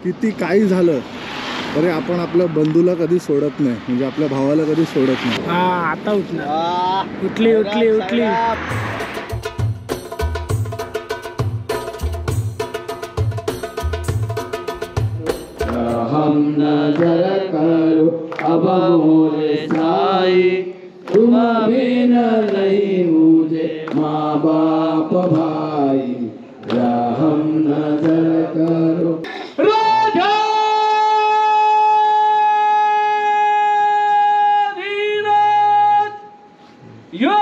किती काही झालं तरी आपण आपल्या बंधूला कधी सोडत नाही, म्हणजे आपल्या भावाला कधी सोडत नाही. हा आता उठणार, उठली उठली उठली. हम नजर करो अब मोरे साई, तुम बिन नहीं मुझे माँ बाप भाई, हम नजर करो राधा यो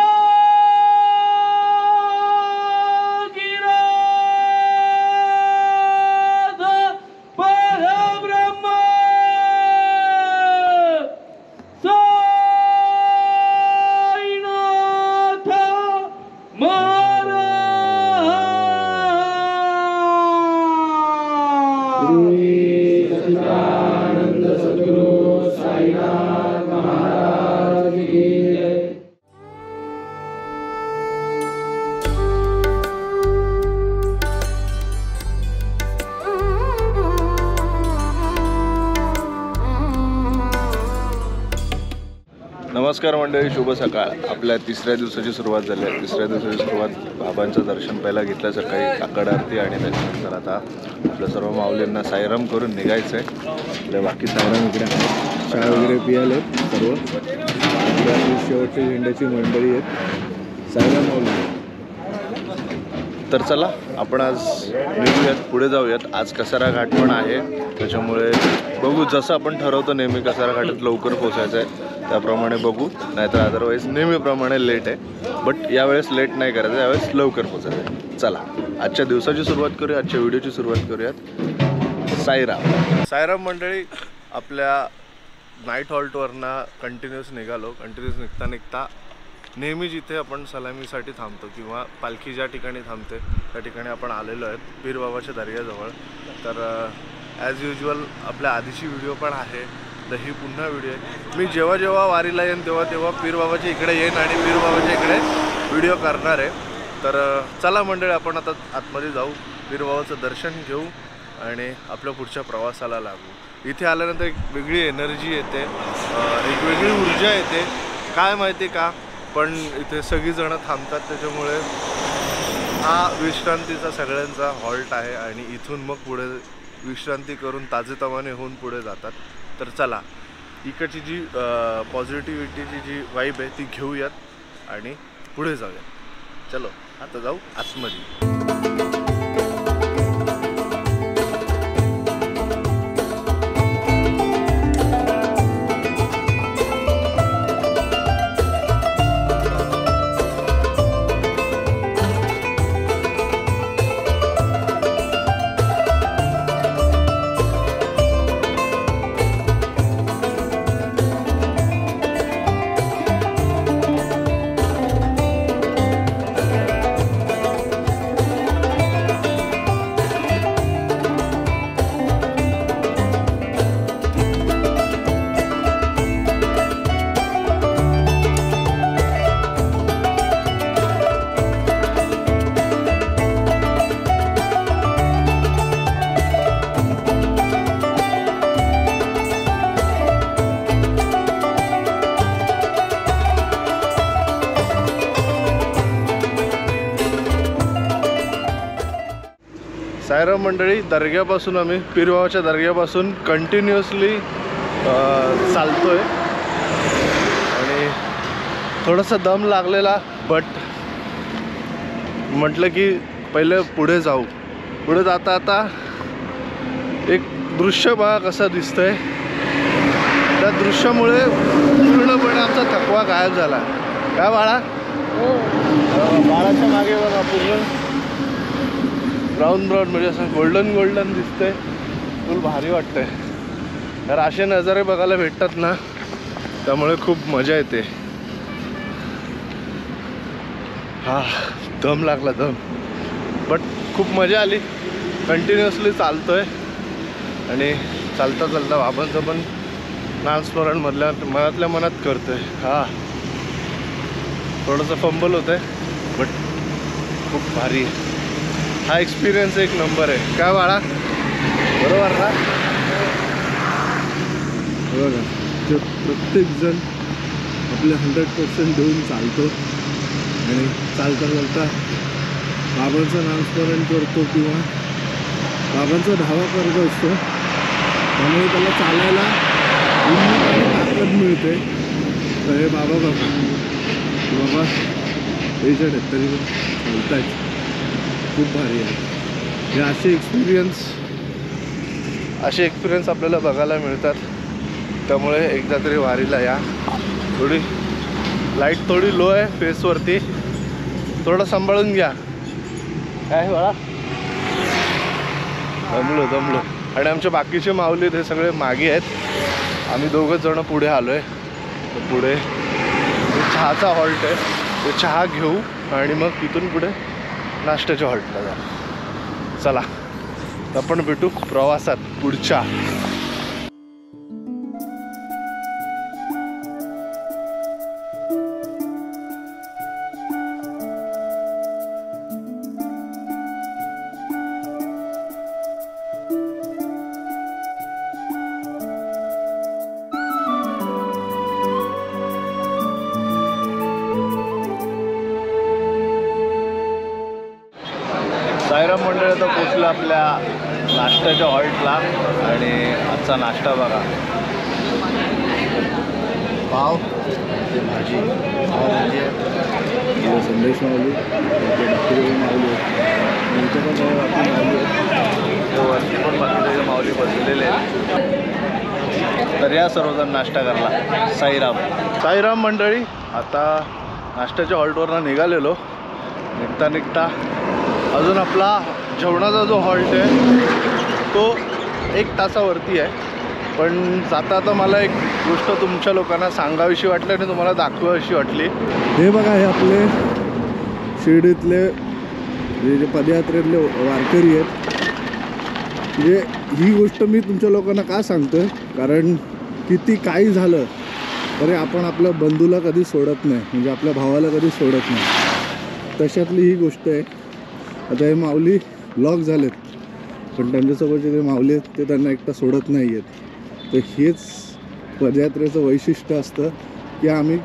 नमस्कार मंडळी, शुभ सकाळ. आपल्या तिसऱ्या दिवसाची सुरुवात झाली आहे. तिसऱ्या दिवसाची सुरुवात बाबांचं दर्शन पहिला घेतलं सकाळी, काकड आरती आणि त्याच्यानंतर आता आपल्या सर्व माऊलींना साईराम करून निघायचं आहे. आपल्या बाकी साईराम इकडे चहा वगैरे पियाले सर्व. आपल्या शेवटची झेंड्याची मंडळी आहेत साईराम माऊली. तर चला आपण आज निघूयात, पुढे जाऊयात. आज कसारा घाट पण आहे, त्याच्यामुळे बघू जसं आपण ठरवतो नेहमी कसारा घाटात लवकर पोचायचं आहे त्याप्रमाणे बघू, नाहीतर अदरवाईज नेहमीप्रमाणे लेट आहे. बट यावेळेस लेट नाही करायचं, यावेळेस लवकर पोचायचं आहे. चला आजच्या दिवसाची सुरुवात करूया, आजच्या व्हिडिओची सुरुवात करूयात. साईराम मंडळी, आपल्या नाईट हॉल्टवरनं कंटिन्यूस निघालो. कंटिन्यूस निघता निघता नेहमी जिथे आपण सलामीसाठी थांबतो किंवा पालखी ज्या ठिकाणी थांबते त्या ठिकाणी आपण आलेलो आहेत, पीर बाबाच्या दर्ग्याजवळ. तर ॲज युजल आपल्या आधीची व्हिडिओ पण आहे, तर ही पुन्हा व्हिडिओ आहे. मी जेव्हा जेव्हा वारीला येईन तेव्हा तेव्हा पीर बाबाच्या इकडे येईन आणि पीर बाबाच्या इकडे व्हिडिओ करणार आहे. तर चला मंडळी, आपण आता आतमध्ये जाऊ, पीर बाबाचं दर्शन घेऊ आणि आपल्या पुढच्या प्रवासाला लागू. इथे आल्यानंतर एक वेगळी एनर्जी येते, एक वेगळी ऊर्जा येते. काय माहिती का, पण इथे सगळीजणं थांबतात, त्याच्यामुळे हा विश्रांतीचा सगळ्यांचा हॉल्ट आहे आणि इथून मग पुढे विश्रांती करून ताजेतवाने होऊन पुढे जातात. तर चला इकडची जी पॉझिटिव्हिटीची जी वाईब आहे ती घेऊयात आणि पुढे जाऊयात. चलो आता जाऊ आतमध्ये. साईराम मंडळी, दर्ग्यापासून आम्ही पीर बाबाच्या दर्ग्यापासून कंटिन्युअसली चालतोय आणि थोडासा दम लागलेला, बट म्हटलं की पहिले पुढे जाऊ. पुढे जाता आता एक दृश्य बघा कसं दिसतंय. त्या दृश्यामुळे पूर्णपणे आमचा थकवा गायब झाला. काय बाळा, बाळाच्या मागे बघा पूर्ण ब्राऊन ब्राऊन, म्हणजे असं गोल्डन गोल्डन दिसतंय. फुल भारी वाटतंय. तर असे नजारे बघायला भेटतात ना, त्यामुळे खूप मजा येते. हा दम लागला दम, बट खूप मजा आली. कंटिन्युअसली चालतोय आणि चालता चालता बाबांचं पण नामस्मरण मनातल्या मनात करतोय. हा थोडंसं फंबल होतंय, बट खूप भारी. हा एक्सपिरियन्स एक नंबर आहे. काय बाळा, बरोबर ना? बघा ते प्रत्येकजण आपले 100% देऊन चालतो आणि चालता चालता बाबांचं नामस्मरण करतो किंवा बाबांचा धावा करत असतो. त्यामुळे त्याला चालायला हिंमत आणि ताकद मिळते. तर हे बाबा बघा बाबा एजड आहेत तरी पण चालत आहेत. खूप भारी आहे. हे असे एक्सपिरियन्स आपल्याला बघायला मिळतात. त्यामुळे एकदा तरी वारीला या. थोडी लाईट थोडी लो आहे फेसवरती, थोडं सांभाळून घ्या. काय बाळा, दमलो. आणि आमचे बाकीचे माऊली ते सगळे मागे आहेत. आम्ही दोघंच जण पुढे आलो आहे. तर पुढे चहाचा हॉल्ट आहे, तो चहा घेऊ आणि मग तिथून पुढे नाश्त्याच्या हॉल्टला जा. चला आपण भेटू प्रवासात पुढच्या. साईराम मंडळ आता पोचलं आपल्या नाश्त्याच्या हॉल्टला. आणि आजचा नाश्ता बघा, पाव ते भाजी, पाव भाजी आहे, संदेश माऊली, माऊली इथे पण बाकी माऊली आहेत, वरती पण बाकी माऊली बसलेले आहेत. तर या सर्वजण नाश्ता करला. साईराम मंडळी, आता नाश्त्याच्या हॉल्टवरनं निघालेलो. निघता अजून आपला जेवणाचा जो हॉल्ट आहे तो 1 तासावरती आहे. पण जाता मला एक गोष्ट तुमच्या लोकांना सांगावीशी वाटली आणि तुम्हाला दाखवावीशी वाटली. हे बघा, हे आपले शिर्डीतले जे पदयात्रेतले वारकरी आहेत. म्हणजे ही गोष्ट मी तुमच्या लोकांना का सांगतोय, कारण किती काही झालं तरी आपण आपल्या बंधूला कधी सोडत नाही, म्हणजे आपल्या भावाला कधी सोडत नाही. तशातली ही गोष्ट आहे. आता हे माऊली लॉक झालेत, पण त्यांच्यासोबतचे जे माऊली आहेत ते त्यांना एकटा सोडत नाही आहेत. तर हेच पदयात्रेचं वैशिष्ट्य असतं की आम्ही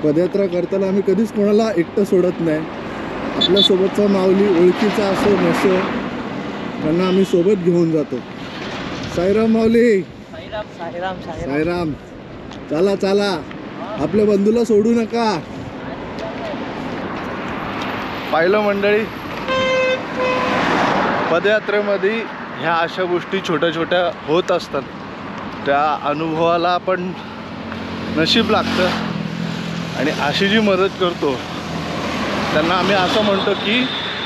पदयात्रा करताना आम्ही कधीच कोणाला एकटं सोडत नाही. आपल्यासोबतचा माऊली ओळखीचा असो नसो, त्यांना आम्ही सोबत घेऊन जातो. साईराम माऊली, साईराम. चला आपल्या बंधूला सोडू नका. पाहिलं मंडळी, पदयात्रेमध्ये ह्या अशा गोष्टी छोट्या छोट्या होत असतात. त्या अनुभवाला पण नशीब लागतं. आणि अशी जी मदत करतो त्यांना आम्ही असं म्हणतो की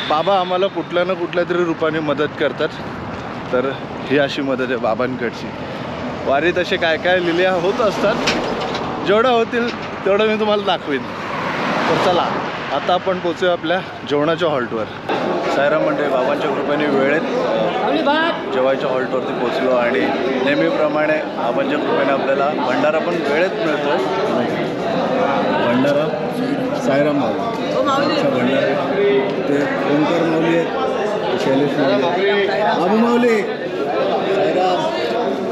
बाबा आम्हाला कुठल्या ना कुठल्या तरी रूपाने मदत करतात. तर ही अशी मदत आहे बाबांकडची. वारीत असे काय काय लिल्या होत असतात. जेवढ्या होतील तेवढं मी तुम्हाला दाखवीन. तर चला आता आपण पोचूया आपल्या जेवणाच्या हॉल्टवर. साईराम मंडळी, बाबांच्या कृपेने वेळेत जेवायच्या हॉल्टवरती पोचलो. आणि नेहमीप्रमाणे बाबांच्या कृपेने आपल्याला भंडारा पण वेळेत मिळतो. भंडारा साईराम माऊली, भंडारे ते ओंकार माऊली आहेत, शैलेश माऊली, बाबू माऊली,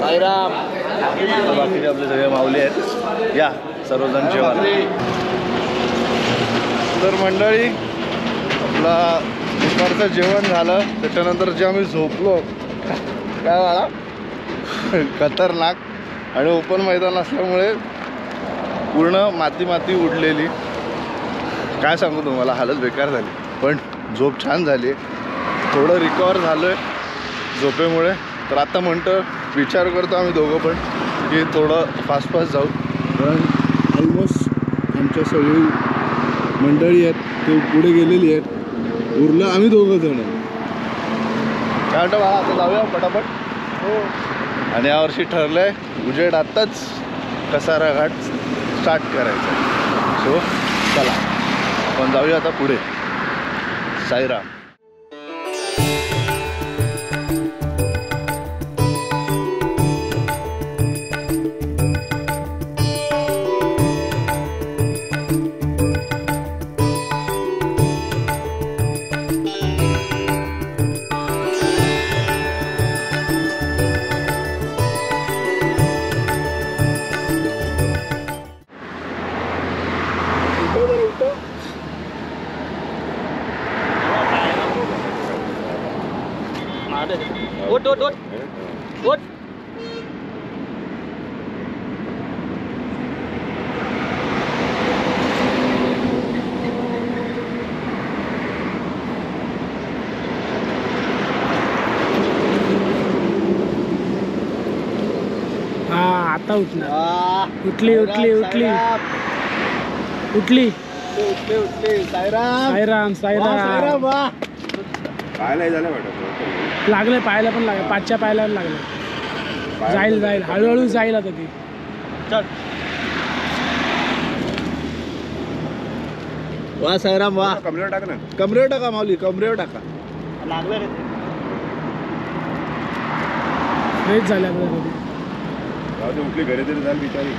साईराम. बाकीचे आपले सगळे माऊली आहेत. या सर्वजण जेवायला. तर मंडळी, आपला दुपारचं जेवण झालं. त्याच्यानंतर जे आम्ही झोपलो, काय झाला खतरनाक. आणि ओपन मैदान असल्यामुळे पूर्ण माती उडलेली. काय सांगू तुम्हाला, हालत बेकार झाली. पण झोप छान झाली. थोडं रिकवर झालो आहे झोपेमुळे. तर आता विचार करतो आम्ही दोघं पण की थोडं फास्ट जाऊ. कारण ऑलमोस्ट आमच्या सगळी मंडळी आहेत ते पुढे गेलेली आहेत. उरलं आम्ही दोघं जण. काय म्हणतो बाळा, आता जाऊया पटापट. हो. आणि यावर्षी ठरलं आहे उजेड आत्ताच कसारा घाट स्टार्ट करायचा. सो चला आपण जाऊया आता पुढे. साईराम. हा आता उठणार. उठली उठली उठली उठली. साईराम साईराम. काय नाही झालं वाटत. लागले पायाला पण लागलं, पाचच्या पायाला पण लागलं. जाईल जाईल हळूहळू जाईल आता ती. वा साईराम वा. कमरेवर टाक ना. कमरेवर टाका माऊली, कमरेवर टाका. फ्रेश झाल्या आपल्याला. जाऊ दे, उठली घरी तरी झाली बिचारी.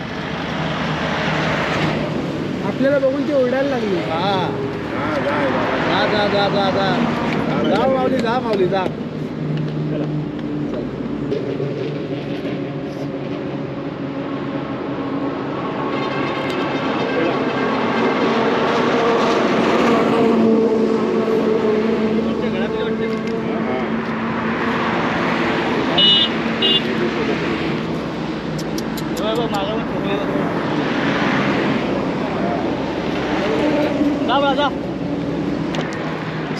आपल्याला बघून ती ओरडायला लागली. हा जा जा जा जा जा जा जा माऊली, जा माऊली जा.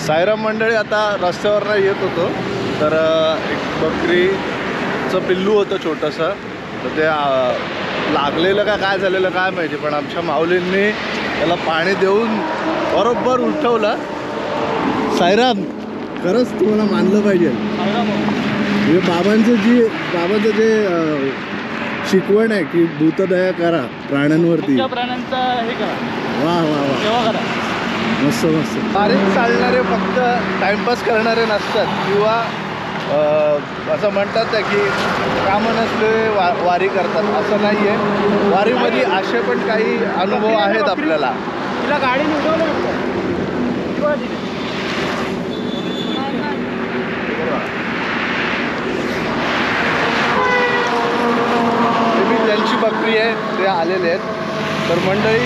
साईराम मंडळी, आता रस्त्यावरनं येत होतो तर एक बकरीचं पिल्लू होतं छोटंसं. तर ते लागलेलं का काय झालेलं काय माहिती, पण आमच्या माऊलींनी त्याला पाणी देऊन बरोबर उठवलं. साईराम, खरंच तुम्हाला मानलं पाहिजे. म्हणजे बाबांचं जे शिकवण आहे की भूतदया करा प्राण्यांवरती. प्राण्यांचा हे करा, वा वा वा, सेवा करा. मस्त मस्त. बारीक चालणारे फक्त टाइमपास करणारे नसतात किंवा असं म्हणतात की कामं नसले वारी करतात, असं नाही आहे. वारीमध्ये असे पण काही अनुभव आहेत आपल्याला. तिला गाडी निघवलं त्यांची बकरी आहे, ते आलेले आहेत. तर मंडळी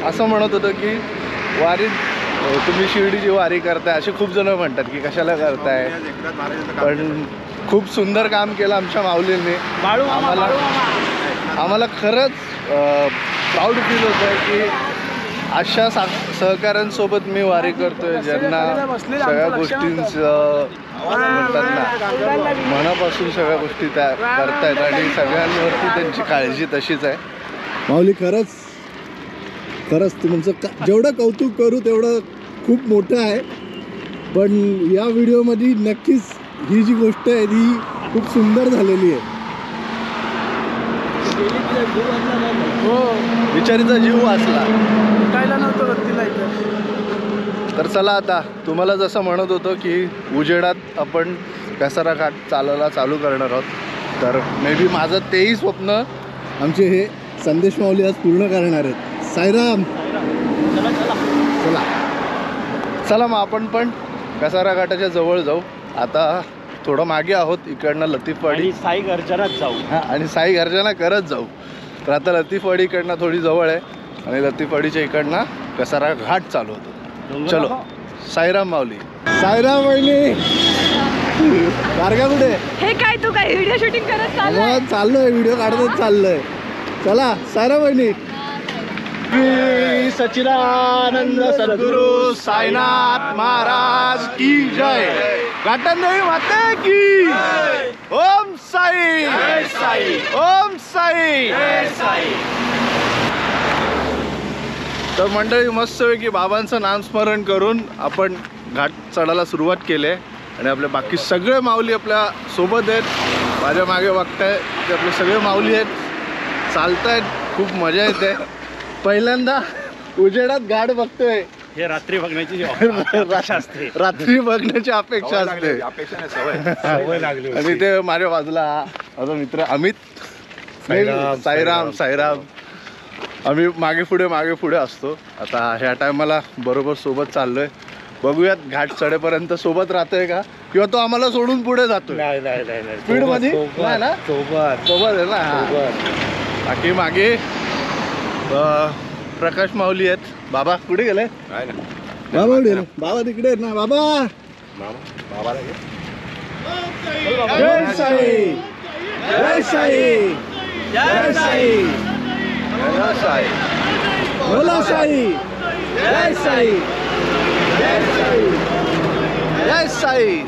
असं म्हणत होतं की वारीत तुम्ही शिर्डीची वारी करताय, असे खूप जण म्हणतात की कशाला करताय, पण खूप सुंदर काम केलं आमच्या माऊलींनी. आम्हाला खरंच प्राऊड फील होतं आहे की अशा सहकाऱ्यांसोबत मी वारी करतोय, ज्यांना सगळ्या गोष्टींचं म्हणतात ना मनापासून सगळ्या गोष्टी त्या करतायत आणि सगळ्यांवरती त्यांची काळजी तशीच आहे. माऊली, खरंच तुमचं जेवढं कौतुक करू तेवढं खूप मोठं आहे. पण या व्हिडिओमध्ये नक्कीच ही जी गोष्ट आहे ती खूप सुंदर झालेली आहे. हो, बिचारीचा जीव वाचला. उठायला नव्हतं तिला इथं. तर चला, आता तुम्हाला जसं म्हणत होतो की उजेडात आपण कसारा घाट चालायला चालू करणार आहोत. तर मे बी माझं तेही स्वप्न आमचे हे संदेश माऊली आज पूर्ण करणार आहेत. साईराम, चला चला मग आपण पण कसारा घाटाच्या जवळ जाऊ. आता थोडं मागे आहोत, इकडनं लतीफवाडी साई घरच्याच जाऊ. हां, आणि साई घरच्यांना करत जाऊ. तर आता लतीफवाडी इकडनं थोडी जवळ आहे आणि लतीफवाडीच्या इकडनं कसारा घाट चालू होतो. चलो, साईराम माऊली. साईराम वहिनी, गारगा कुठे? हे काय तू काय व्हिडिओ शूटिंग करत चाललाय? चाललोय, व्हिडिओ काढतच चाललोय. चला साईराम वहिनी. सच्चिदानंद सद्गुरु साईनाथ महाराज की जय. घाटनदेवी माते की. ओम साई, ओम साई. तर मंडळी, मस्तपैकी बाबांचं नामस्मरण करून आपण घाट चढायला सुरुवात केली आहे आणि आपले बाकी सगळे माऊली आपल्या सोबत आहेत. माझ्या मागे बघताय ते आपले सगळे माऊली आहेत, चालतायत, खूप मजा येते. पहिल्यांदा उजेडात घाट बघतोय. हे रात्री बघण्याची अपेक्षा असते. रात्री बघण्याची अपेक्षा असते. सवय लागली. आणि ते माझ्या बाजूला माझा मित्र अमित. साईराम साईराम. आम्ही मागे पुढे असतो. आता ह्या टायमाला बरोबर सोबत चाललोय. बघूयात घाट चढेपर्यंत सोबत राहतोय का, किंवा तो आम्हाला सोडून पुढे जातोय. नाही स्पीड मध्ये नाही ना, सोबत आहे ना. बाकी मागे प्रकाश माऊली आहेत. बाबा कुठे गेले? बाबा तिकडे आहेत ना. बाबा साई जय साई जय साई बोला साई जय साई जय साई जय साई.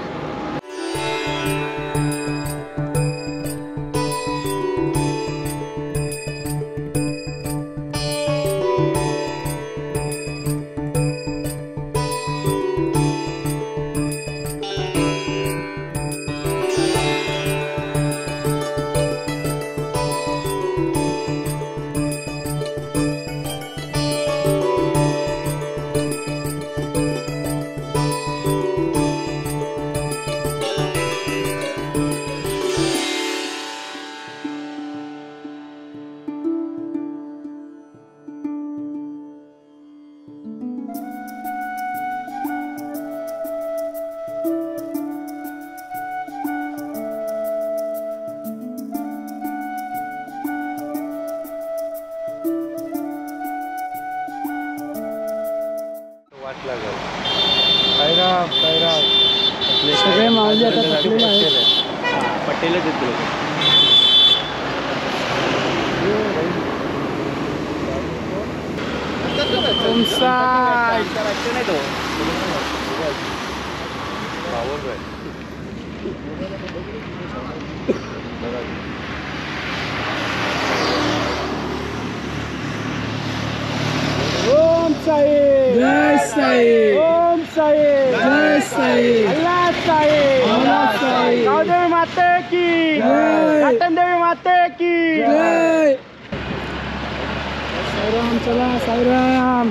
सगळे माऊली आता थकलेले आहेत. पटेलच आहेत लोक. ओम साई जय साई ओम साई जय साई अल्लाह साई अल्लाह साई गावदेवी माते की जय घाटनदेवी माते की जय. साईराम चला साईराम.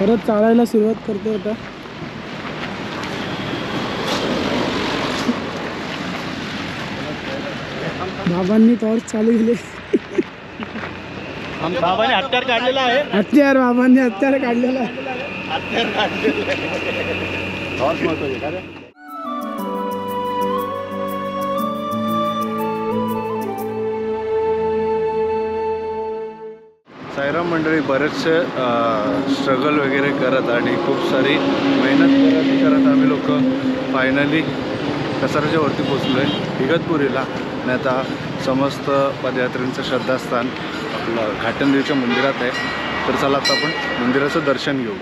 परत चालायला सुरुवात करतो आता. बाबांनी टॉर्च चालू केले. बाबाने हत्यार काढलेला आहे. हत्यार बाबांनी हत्यार काढलेला आहे. हत्यार काढलेलं आहे. साईराम मंडळी बरेचसे स्ट्रगल वगैरे करत आणि खूप सारी मेहनत करत आम्ही लोक फायनली कसाराच्या वरती पोचलो आहे इगतपुरीला. आणि आता समस्त पदयात्रींचं श्रद्धास्थान आपलं घाटनदेवीच्या मंदिरात आहे. तर चला आता आपण मंदिराचं दर्शन घेऊ.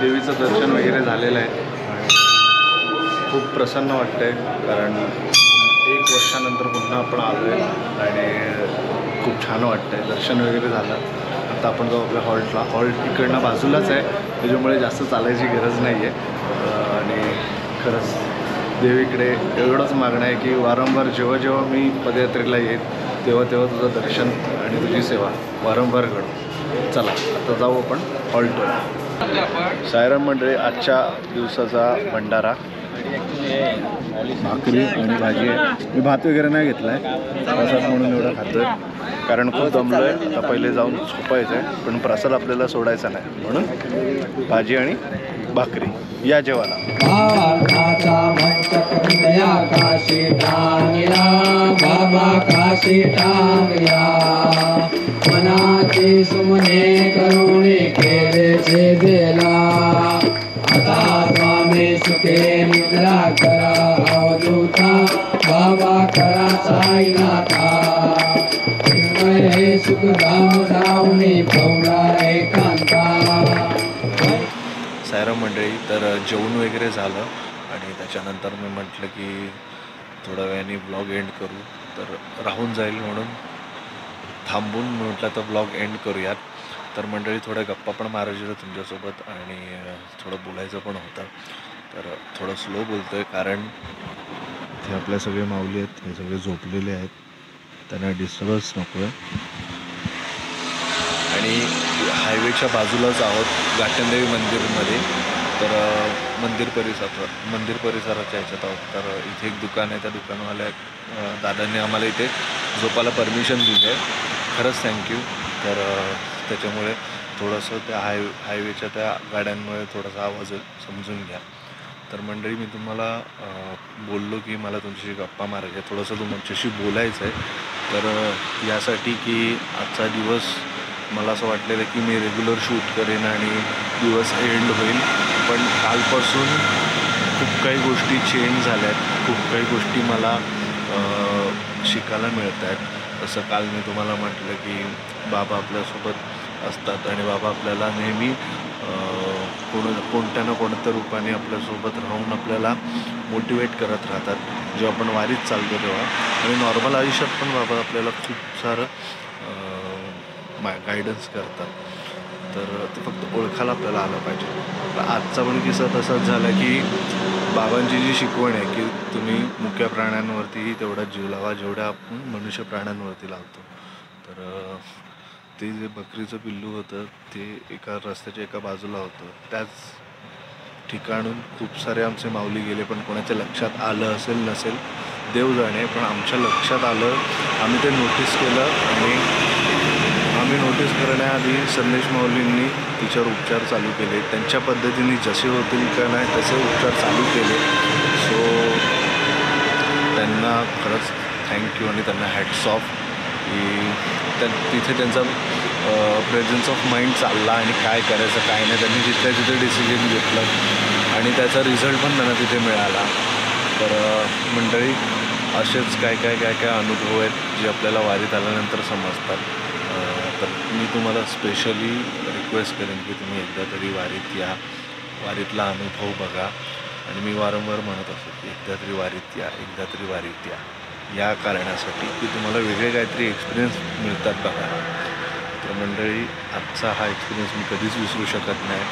देवीचं दर्शन वगैरे झालेलं आहे आणि खूप प्रसन्न वाटतं आहे. कारण 1 वर्षानंतर पुन्हा आपण आलो आहे आणि खूप छान वाटतं आहे. दर्शन वगैरे झालं. आता आपण जाऊ आपल्या हॉल्टला. हॉल्ट इकडनं बाजूलाच आहे, त्याच्यामुळे जास्त चालायची गरज नाही आहे. आणि खरंच देवीकडे एवढंच मागणं आहे की वारंवार जेव्हा जेव्हा मी पदयात्रेला येईल तेव्हा तेव्हा तुझं दर्शन आणि तुझी सेवा वारंवार घडू. चला आता जाऊ आपण हॉल्टवर. साईराम मंडळी आजच्या दिवसाचा भंडारा भाकरी आणि भाजी आहे. मी भात वगैरे नाही घेतला आहे, प्रसाद म्हणून एवढा खातो आहे कारण खूप दमलो आहे. आता पहिले जाऊन झोपायचं आहे, पण प्रसाद आपल्याला सोडायचा नाही म्हणून भाजी आणि भाकरी. या जेवायला. बाबा काशी टांगया मनाचे सुमने करुणे केले छे देला आता स्वामी सुखे निद्रा करा अवधूता बाबा करा साईनाथा चिन्मय सुखधाम धावणी पौला एकांता. साईराम मंडळी तर जेवण वगैरे झालं आणि त्याच्यानंतर मी म्हटलं की थोड्या वेळाने ब्लॉग एंड करू. तर राहून जाईल म्हणून थांबून म्हटलं तर ब्लॉग एंड करूयात. तर मंडळी थोड्या गप्पा पण मारायच्या होत्या तुमच्यासोबत आणि थोडं बोलायचं पण होतं. तर थोडं स्लो बोलतो आहे कारण ते आपल्या सगळे माऊली आहेत, हे सगळे झोपलेले आहेत, त्यांना डिस्टर्बन्स नको आहे. आणि हायवेच्या बाजूलाच आहोत घाटनदेवी मंदिरमध्ये. तर मंदिर परिसराच्या ह्याच्यात आहोत. तर इथे एक दुकान आहे, त्या दुकानवाल्या दादांनी आम्हाला इथे झोपायला परमिशन दिली आहे. खरंच थँक्यू. तर त्याच्यामुळे थोडंसं त्या हायवेच्या त्या गाड्यांमुळे थोडासा आवाज समजून घ्या. तर मंडळी, मी तुम्हाला बोललो की मला तुमच्याशी गप्पा मारायच्या, थोडंसं तुमच्याशी बोलायचं आहे. तर यासाठी की आजचा दिवस मला असं वाटलेलं की मी रेग्युलर शूट करेन आणि दिवस एंड होईल, पण कालपासून खूप काही गोष्टी चेंज झाल्या आहेत, खूप काही गोष्टी मला शिकायला मिळत आहेत. तसं काल मी तुम्हाला म्हटलं की बाबा आपल्यासोबत असतात आणि बाबा आपल्याला नेहमी कोणत्या ना कोणत्या रूपाने आपल्यासोबत राहून आपल्याला मोटिवेट करत राहतात जेव्हा आपण वारीत चालतो तेव्हा. आणि नॉर्मल आयुष्यात पण बाबा आपल्याला खूप सारं गायडन्स करतात. तर ते फक्त ओळखायला आपल्याला आलं पाहिजे. तर आजचा पण किस्सा तसाच झाला की बाबांची जी शिकवण आहे की तुम्ही मुक्या प्राण्यांवरतीही तेवढा जीव लावा जेवढा आपण मनुष्य प्राण्यांवरती लावतो. तर ते जे बकरीचं पिल्लू होतं ते एका रस्त्याच्या एका बाजूला होतं. त्याच ठिकाणून खूप सारे आमचे माऊली गेले, पण कोणाच्या लक्षात आलं असेल नसेल देव जाणे, पण आमच्या लक्षात आलं. आम्ही ते नोटीस केलं आणि आम्ही नोटीस करण्याआधी संदेश माऊलींनी तिच्यावर उपचार चालू केले. त्यांच्या पद्धतीने जसे होतील का नाही तसे उपचार चालू केले. सो त्यांना खरंच थँक्यू आणि त्यांना हॅट्स ऑफ की तिथे त्यांचा प्रेझेन्स ऑफ माइंड चालला आणि काय करायचं काय नाही त्यांनी तिथल्या तिथे डिसिजन घेतलं आणि त्याचा रिझल्ट पण त्यांना तिथे मिळाला. तर मंडळी, असेच काय अनुभव आहेत जे आपल्याला वारीत आल्यानंतर समजतात. तर मी तुम्हाला स्पेशली रिक्वेस्ट करेन की तुम्ही एकदा तरी वारीत या, वारीतला अनुभव बघा. आणि मी वारंवार म्हणत असतो की एकदा तरी वारीत या, एकदा तरी वारीत या कारणासाठी की तुम्हाला वेगळे काहीतरी एक्सपिरियन्स मिळतात बघा. तर मंडळी, आजचा हा एक्सपिरियन्स मी कधीच विसरू शकत नाही.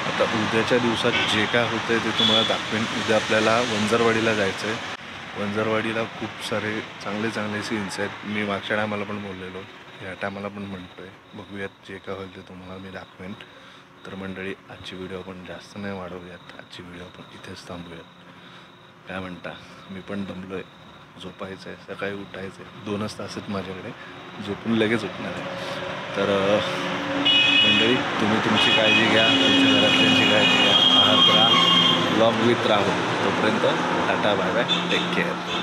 आता उद्याच्या दिवसात जे काय होतं आहे ते तुम्हाला दाखवेन. उद्या आपल्याला वंजारवाडीला जायचं आहे. वंजारवाडीला खूप सारे चांगले सीन्स आहेत. मी मागच्या टायमाला पण बोललेलो, या टायमाला पण म्हणतो आहे. बघूयात, जे काय होईल ते तुम्हाला मी दाखवेन. तर मंडळी, आजची व्हिडिओ आपण जास्त नाही वाढवूयात, आजची व्हिडिओ आपण इथेच थांबूयात. काय म्हणता? मी पण दमलो आहे, झोपायचं आहे, सकाळी उठायचं आहे. 2च तास आहेत माझ्याकडे, झोपून लगेच उठणार आहे. तर मंडळी, तुम्ही तुमची काळजी घ्या, तुमच्या घरातल्यांची काळजी घ्या, आहार करा, ब्लॉग विथ राहुल. तोपर्यंत tata, bye bye, take care.